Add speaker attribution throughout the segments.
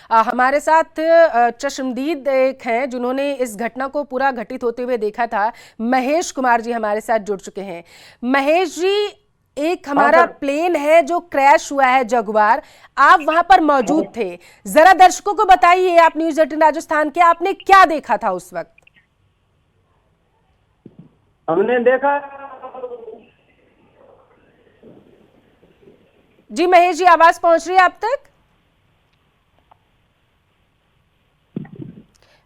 Speaker 1: हमारे साथ चश्मदीद एक हैं जिन्होंने इस घटना को पूरा घटित होते हुए देखा था। महेश कुमार जी हमारे साथ जुड़ चुके हैं। महेश जी, एक
Speaker 2: हाँ
Speaker 1: हमारा
Speaker 2: सर।
Speaker 1: प्लेन है जो क्रैश हुआ है, जगुआर, आप वहां पर
Speaker 2: हाँ,
Speaker 1: मौजूद थे। जरा दर्शकों को बताइए, आप न्यूज 18 राजस्थान के, आपने क्या देखा था उस वक्त?
Speaker 2: हमने देखा।
Speaker 1: जी महेश जी, आवाज पहुंच रही है आप तक?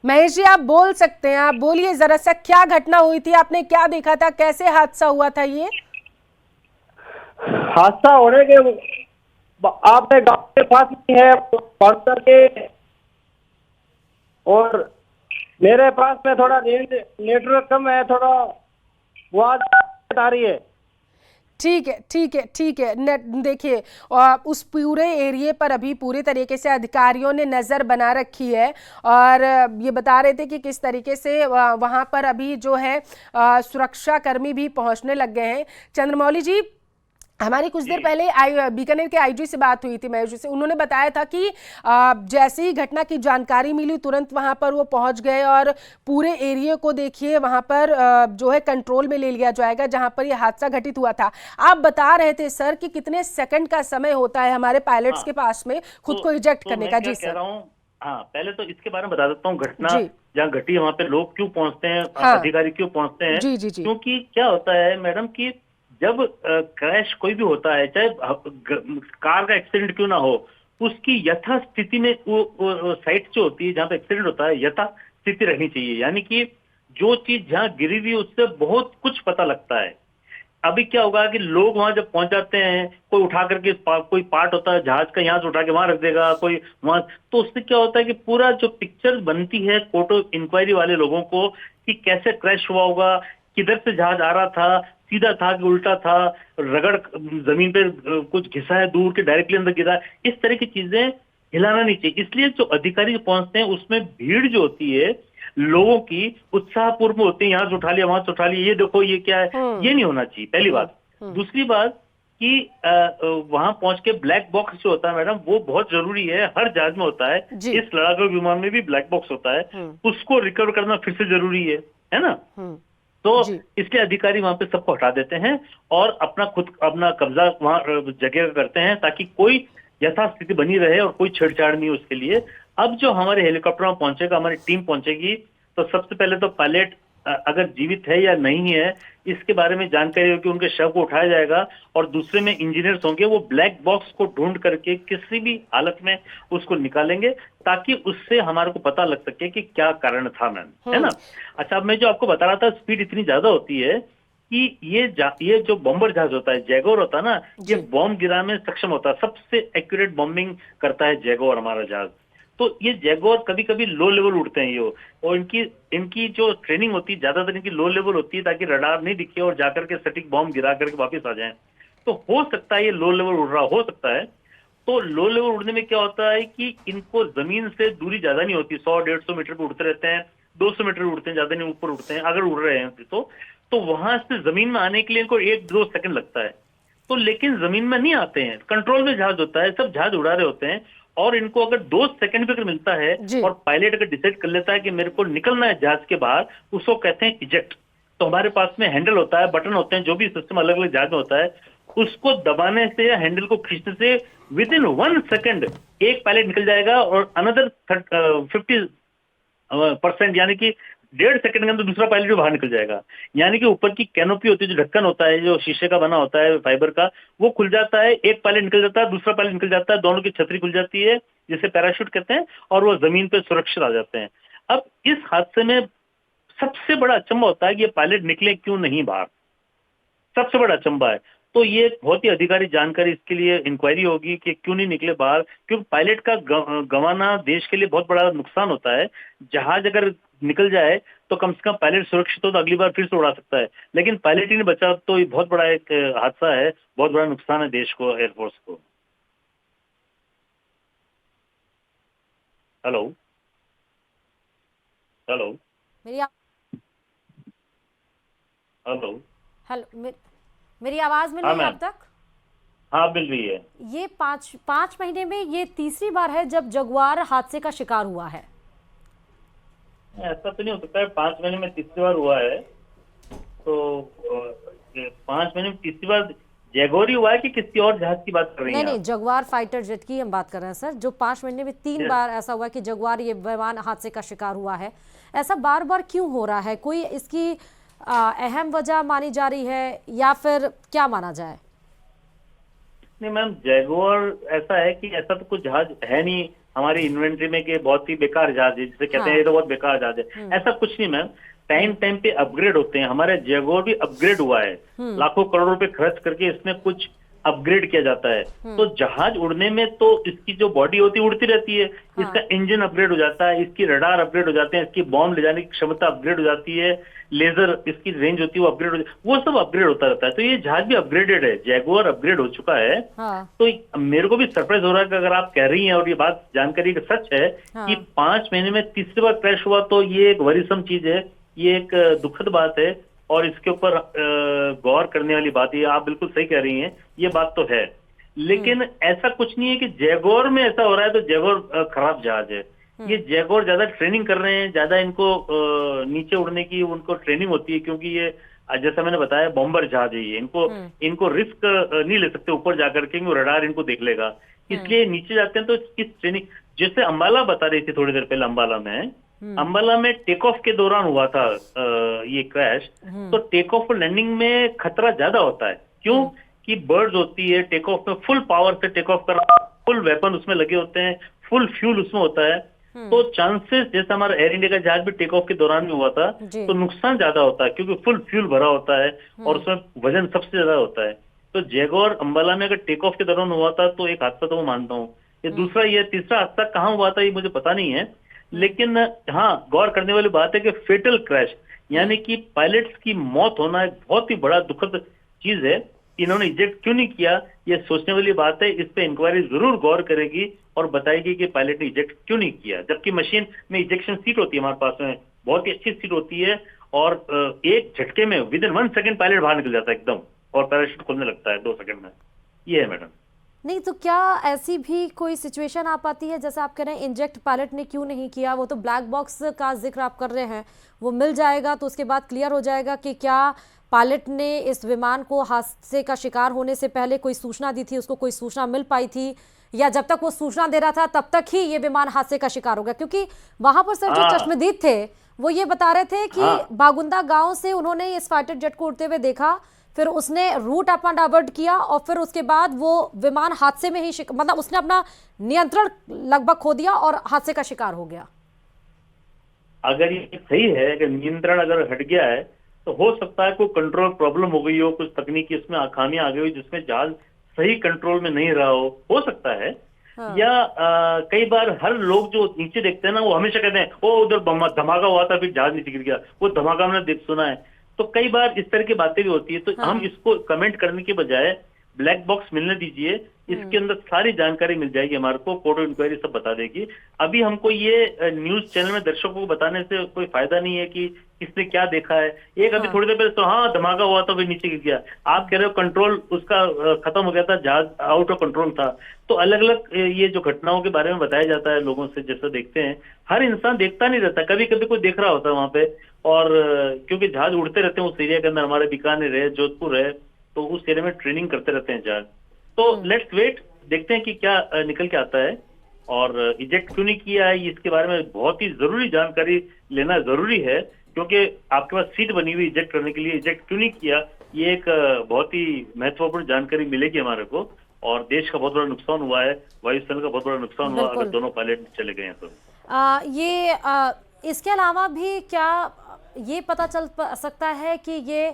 Speaker 1: महेश जी, आप बोल सकते हैं, आप बोलिए जरा सा, क्या घटना हुई थी, आपने क्या देखा था, कैसे हादसा हुआ था ये?
Speaker 2: हादसा होने के आपने गांव के पास में है पहुंचा के, और मेरे पास में थोड़ा नेटवर्क कम है, थोड़ा आवाज आ रही है।
Speaker 1: ठीक है, ठीक है, ठीक है। देखिए, और उस पूरे एरिए पर अभी पूरे तरीके से अधिकारियों ने नज़र बना रखी है। और ये बता रहे थे कि किस तरीके से वहाँ पर अभी जो है सुरक्षा कर्मी भी पहुँचने लग गए हैं। चंद्रमौली जी, हमारी कुछ देर पहले बीकानेर के आईजी से बात हुई थी, महेश जी से। उन्होंने बताया था कि जैसे ही घटना की जानकारी मिली, तुरंत वहां पर वो पहुंच गए और पूरे एरिया को देखिए वहां पर जो है कंट्रोल में ले लिया जाएगा जहां पर ये हादसा घटित हुआ था। आप बता रहे थे सर कि कितने सेकंड का समय होता है हमारे पायलट्स
Speaker 3: हाँ।
Speaker 1: के पास में खुद
Speaker 3: तो
Speaker 1: को इजेक्ट
Speaker 3: तो
Speaker 1: करने
Speaker 3: मैं
Speaker 1: का।
Speaker 3: क्या
Speaker 1: जी
Speaker 3: कह
Speaker 1: सर।
Speaker 3: रहा हूँ। हाँ, पहले तो इसके बारे में बता देता हूँ। घटना
Speaker 1: जी।
Speaker 3: जहाँ घटी है वहां पे लोग क्यों पहुंचते हैं,
Speaker 1: हाँ।
Speaker 3: अधिकारी क्यों पहुंचते हैं।
Speaker 1: जी जी जी।
Speaker 3: क्योंकि क्या होता है मैडम कि जब क्रैश कोई भी होता है, चाहे कार का एक्सीडेंट क्यों ना हो, उसकी यथास्थिति में वो साइट जो होती है जहाँ पे एक्सीडेंट होता है, यथास्थिति रहनी चाहिए। यानी कि जो चीज जहाँ गिरी हुई है उससे बहुत कुछ पता लगता है। अभी क्या होगा कि लोग वहां जब पहुंच जाते हैं, कोई उठा करके कोई पार्ट होता है जहाज का, यहाँ से उठा के वहां रख देगा, कोई वहां। तो उससे क्या होता है कि पूरा जो पिक्चर बनती है कोर्ट ऑफ इंक्वायरी वाले लोगों को, कि कैसे क्रैश हुआ होगा, किधर से जहाज आ रहा था, सीधा था कि उल्टा था, रगड़ जमीन पे कुछ घिसा है दूर के डायरेक्टली अंदर गिरा, इस तरह की चीजें हिलाना नहीं चाहिए। इसलिए जो अधिकारी जो पहुंचते हैं उसमें भीड़ जो होती है लोगों की उत्साहपूर्ण होते हैं, यहाँ से उठा लिया वहां से उठा लिया, ये देखो ये क्या है,
Speaker 1: हम्म।
Speaker 3: ये नहीं होना चाहिए, पहली
Speaker 1: हम्म।
Speaker 3: बात।
Speaker 1: हम्म।
Speaker 3: दूसरी बात कि वहां पहुंच के ब्लैक बॉक्स जो होता है मैडम, वो बहुत जरूरी है, हर जहाज में होता है।
Speaker 1: जी।
Speaker 3: इस लड़ाकू विमान में भी ब्लैक बॉक्स होता है,
Speaker 1: हम्म।
Speaker 3: उसको रिकवर करना फिर से जरूरी है ना। तो
Speaker 1: जी।
Speaker 3: इसलिए अधिकारी वहां पे सबको हटा देते हैं और अपना कब्जा वहां जगह करते हैं, ताकि कोई यथास्थिति बनी रहे और कोई छेड़छाड़ नहीं हो उसके लिए। अब जो हमारे हेलीकॉप्टर में पहुंचेगा, हमारी टीम पहुंचेगी, तो सबसे पहले तो पायलट अगर जीवित है या नहीं है इसके बारे में जानकारी होगी, उनके शव को उठाया जाएगा। और दूसरे में इंजीनियर्स होंगे, वो ब्लैक बॉक्स को ढूंढ करके किसी भी हालत में उसको निकालेंगे, ताकि उससे हमारे को पता लग सके कि क्या कारण था मैम, है
Speaker 1: हम्म।
Speaker 3: ना। अच्छा, अब मैं जो आपको बता रहा था, स्पीड इतनी ज्यादा होती है कि ये जो बॉम्बर जहाज होता है, जैगोर होता है ना, ये
Speaker 1: जी।
Speaker 3: बॉम्ब गिराने में सक्षम होता है, सबसे एक्यूरेट बॉम्बिंग करता है जैगोर हमारा जहाज। तो ये जैगोर कभी कभी लो लेवल उड़ते हैं ये, और इनकी इनकी जो ट्रेनिंग होती है ज्यादातर इनकी लो लेवल होती है, ताकि रडार नहीं दिखे और जाकर के सटीक बॉम्ब गिरा करके वापस आ जाएं। तो हो सकता है ये लो लेवल उड़ रहा हो सकता है। तो लो लेवल उड़ने में क्या होता है कि इनको जमीन से दूरी ज्यादा नहीं होती, 100-150 मीटर पे उड़ते रहते हैं, 200 मीटर उड़ते हैं, ज्यादा नहीं ऊपर उड़ते हैं अगर उड़ रहे हैं तो वहां से जमीन में आने के लिए इनको 1-2 सेकंड लगता है। तो लेकिन जमीन में नहीं आते हैं, कंट्रोल में जहाज होता है, सब जहाज उड़ा रहे होते हैं, और इनको अगर 2 सेकंड भी अगर मिलता है
Speaker 1: जी।
Speaker 3: और पायलट अगर डिसाइड कर लेता है कि मेरे को निकलना है जहाज के बाहर, उसको कहते हैं इजेक्ट। तो हमारे पास में हैंडल होता है, बटन होते हैं, जो भी सिस्टम अलग अलग जहाज में होता है, उसको दबाने से या हैंडल को खींचने से विद इन 1 सेकंड एक पायलट निकल जाएगा, और अनदर 50% यानी कि 1.5 सेकंड के अंदर दूसरा पायलट भी बाहर निकल जाएगा। यानी कि ऊपर की कैनोपी होती है, जो ढक्कन होता है, जो शीशे का बना होता है फाइबर का, वो खुल जाता है, एक पायलट निकल जाता है, दूसरा पायलट निकल जाता है, दोनों की छतरी खुल जाती है, जिसे पैराशूट कहते हैं, और वो जमीन पे सुरक्षित आ जाते हैं। अब इस हादसे में सबसे बड़ा अचंभा होता है कि ये पायलट निकले क्यों नहीं बाहर, सबसे बड़ा अचंभा है। तो ये बहुत ही अधिकारी जानकारी, इसके लिए इंक्वायरी होगी कि क्यों नहीं निकले बाहर, क्योंकि पायलट का गंवाना देश के लिए बहुत बड़ा नुकसान होता है। जहाज अगर निकल जाए तो कम से कम पायलट सुरक्षित हो तो अगली बार फिर से उड़ा सकता है, लेकिन पायलट ही नहीं बचा तो ये बहुत बड़ा एक हादसा है, बहुत बड़ा नुकसान है देश को, एयरफोर्स को। हेलो। हेलो।
Speaker 4: मेरी आ-
Speaker 3: हेलो।
Speaker 4: हेलो, मेरी आवाज मिल
Speaker 3: हाँ
Speaker 4: रही है
Speaker 3: मैम।
Speaker 4: आप तक?
Speaker 3: हाँ मिल रही है।
Speaker 4: ये पाँच महीने में ये तीसरी बार है जब जगुआर हादसे का शिकार हुआ है।
Speaker 3: ऐसा तो नहीं हो सकता है, 5 महीने में तीसरी बार हुआ है तो 5 महीने में तीसरी बार जयगौर ही हुआ है कि किसी और जहाज की बात कर रही
Speaker 4: नहीं
Speaker 3: हैं
Speaker 4: नहीं,
Speaker 3: आप?
Speaker 4: जगुआर फाइटर जेट की हम बात कर रहे हैं सर, जो 5 महीने में 3 बार ऐसा हुआ कि जगुआर ये विमान हादसे का शिकार हुआ है। ऐसा बार बार क्यों हो रहा है? कोई इसकी अहम वजह मानी जा रही है या फिर क्या माना जाए?
Speaker 3: नहीं मैम, जयगौर ऐसा है कि ऐसा तो कुछ जहाज है नहीं हमारी इन्वेंट्री में कि बहुत ही बेकार जहाज है जिसे कहते हैं
Speaker 4: हाँ।
Speaker 3: ये तो बहुत बेकार जहाज है, ऐसा कुछ नहीं मैम। टाइम टाइम पे अपग्रेड होते हैं, हमारे जयगौर भी अपग्रेड हुआ है, लाखों करोड़ रुपए खर्च करके इसमें कुछ अपग्रेड किया जाता है। तो जहाज उड़ने में तो इसकी जो बॉडी होती है उड़ती रहती है, इसका इंजन अपग्रेड हो जाता है, इसकी रडार अपग्रेड हो जाते हैं, इसकी बॉम्ब ले जाने की क्षमता अपग्रेड हो जाती है, लेजर इसकी रेंज होती है वो अपग्रेड हो जाती है, वो सब अपग्रेड होता रहता है। तो ये जहाज भी अपग्रेडेड है, जैगुआर अपग्रेड हो चुका है।
Speaker 4: हाँ।
Speaker 3: तो मेरे को भी सरप्राइज हो रहा है कि अगर आप कह रही हैं और ये बात जानकारी का सच है कि 5 महीने में तीसरी बार क्रैश हुआ, तो ये एक वरीसम चीज है, ये एक दुखद बात है और इसके ऊपर गौर करने वाली बात है। आप बिल्कुल सही कह रही हैं, ये बात तो है, लेकिन ऐसा कुछ नहीं है कि जयगौर में ऐसा हो रहा है तो जयगौर खराब जहाज है। ये जयगौर ज्यादा ट्रेनिंग कर रहे हैं, ज्यादा इनको नीचे उड़ने की उनको ट्रेनिंग होती है, क्योंकि ये जैसा मैंने बताया बॉम्बर जहाज है ये, इनको रिस्क नहीं ले सकते ऊपर जाकर के, रडार इनको देख लेगा, इसलिए नीचे जाते हैं। तो इस ट्रेनिंग, जैसे अंबाला बता रही थी थोड़ी देर पहले, अंबाला में टेक ऑफ के दौरान हुआ था ये क्रैश। तो टेक ऑफ और लैंडिंग में खतरा ज्यादा होता है, क्यों कि बर्ड्स होती है, टेक ऑफ में फुल पावर से टेक ऑफ कर, फुल वेपन उसमें लगे होते हैं, फुल फ्यूल उसमें होता है। तो चांसेस, जैसे हमारा एयर इंडिया का जहाज भी टेक ऑफ के दौरान में हुआ था, तो नुकसान ज्यादा होता है क्योंकि फुल फ्यूल भरा होता है और उसमें वजन सबसे ज्यादा होता है। तो जयगौर अंबाला में अगर टेक ऑफ के दौरान हुआ था तो एक हादसा तो मैं मानता हूँ। ये दूसरा, ये तीसरा हादसा कहाँ हुआ था ये मुझे पता नहीं है, लेकिन हाँ गौर करने वाली बात है कि फेटल क्रैश यानी कि पायलट्स की मौत होना एक बहुत ही बड़ा दुखद चीज है। इन्होंने इजेक्ट क्यों नहीं किया, ये सोचने वाली बात है। इस पे इंक्वायरी जरूर गौर करेगी और बताएगी कि पायलट ने इजेक्ट क्यों नहीं किया, जबकि मशीन में इजेक्शन सीट होती है हमारे पास में, बहुत ही अच्छी सीट होती है और एक झटके में विद इन 1 सेकंड पायलट बाहर निकल जाता है एकदम और पैराशूट खोलने लगता है 2 सेकंड में। ये है मैडम।
Speaker 4: नहीं तो क्या ऐसी भी कोई सिचुएशन आ पाती है, जैसे आप कह रहे हैं इंजेक्ट पायलट ने क्यों नहीं किया, वो तो ब्लैक बॉक्स का जिक्र आप कर रहे हैं, वो मिल जाएगा तो उसके बाद क्लियर हो जाएगा कि क्या पायलट ने इस विमान को हादसे का शिकार होने से पहले कोई सूचना दी थी, उसको कोई सूचना मिल पाई थी, या जब तक वो सूचना दे रहा था तब तक ही ये विमान हादसे का शिकार हो गया? क्योंकि वहां पर सर जो चश्मदीद थे वो ये बता रहे थे कि बागुंदा गांव से उन्होंने इस फाइटर जेट को उड़ते हुए देखा, फिर उसने रूट अपना डाइवर्ट किया और फिर उसके बाद वो विमान हादसे में ही मतलब उसने अपना नियंत्रण लगभग खो दिया और हादसे का शिकार हो गया।
Speaker 3: अगर ये सही है, अगर नियंत्रण अगर हट गया है तो हो सकता है कोई कंट्रोल प्रॉब्लम हो गई हो, कुछ तकनीकी इसमें खामियां आ गई हो जिसमें जहाज सही कंट्रोल में नहीं रहा हो सकता है। या कई बार हर लोग जो नीचे देखते हैं ना, वो हमेशा कहते हैं ओ उधर धमाका हुआ था फिर जहाज नीचे गिर गया, वो धमाका हमने देख सुना है। तो कई बार इस तरह की बातें भी होती है। तो हम इसको कमेंट करने के बजाय ब्लैक बॉक्स मिलने दीजिए, इसके अंदर सारी जानकारी मिल जाएगी हमारे को, कोर्ट ऑफ इंक्वायरी सब बता देगी। अभी हमको ये न्यूज चैनल में दर्शकों को बताने से कोई फायदा नहीं है कि किसने क्या देखा है। एक अभी थोड़ी देर पहले तो हाँ धमाका हुआ था फिर नीचे गिर गया, आप कह रहे हो कंट्रोल उसका खत्म हो गया था, जहाज आउट ऑफ कंट्रोल था। तो अलग अलग ये जो घटनाओं के बारे में बताया जाता है लोगों से, जैसा देखते हैं हर इंसान देखता नहीं रहता, कभी कभी कोई देख रहा होता है वहां पे। और क्योंकि जहाज उड़ते रहते हैं उस एरिया के अंदर, हमारे बीकानेर है, जोधपुर है, तो उस एरिया में ट्रेनिंग करते रहते हैं जहाज। तो लेट्स वेट, देखते हैं कि क्या निकल के आता है और इजेक्ट क्यों नहीं किया है इसके बारे में बहुत ही जरूरी जानकारी लेना जरूरी है, क्योंकि आपके पास सीट बनी हुई इजेक्ट करने के लिए, इजेक्ट क्यों नहीं किया ये एक बहुत ही महत्वपूर्ण जानकारी मिलेगी हमारे को। और देश का बहुत बड़ा नुकसान हुआ है, वायुसेना का बहुत बड़ा नुकसान हुआ अगर दोनों पायलट चले गए हैं तो।
Speaker 4: इसके अलावा भी क्या ये पता चल सकता है कि ये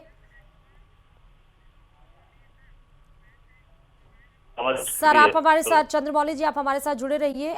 Speaker 4: सर, आप हमारे साथ, चंद्रमौली जी आप हमारे साथ जुड़े रहिए।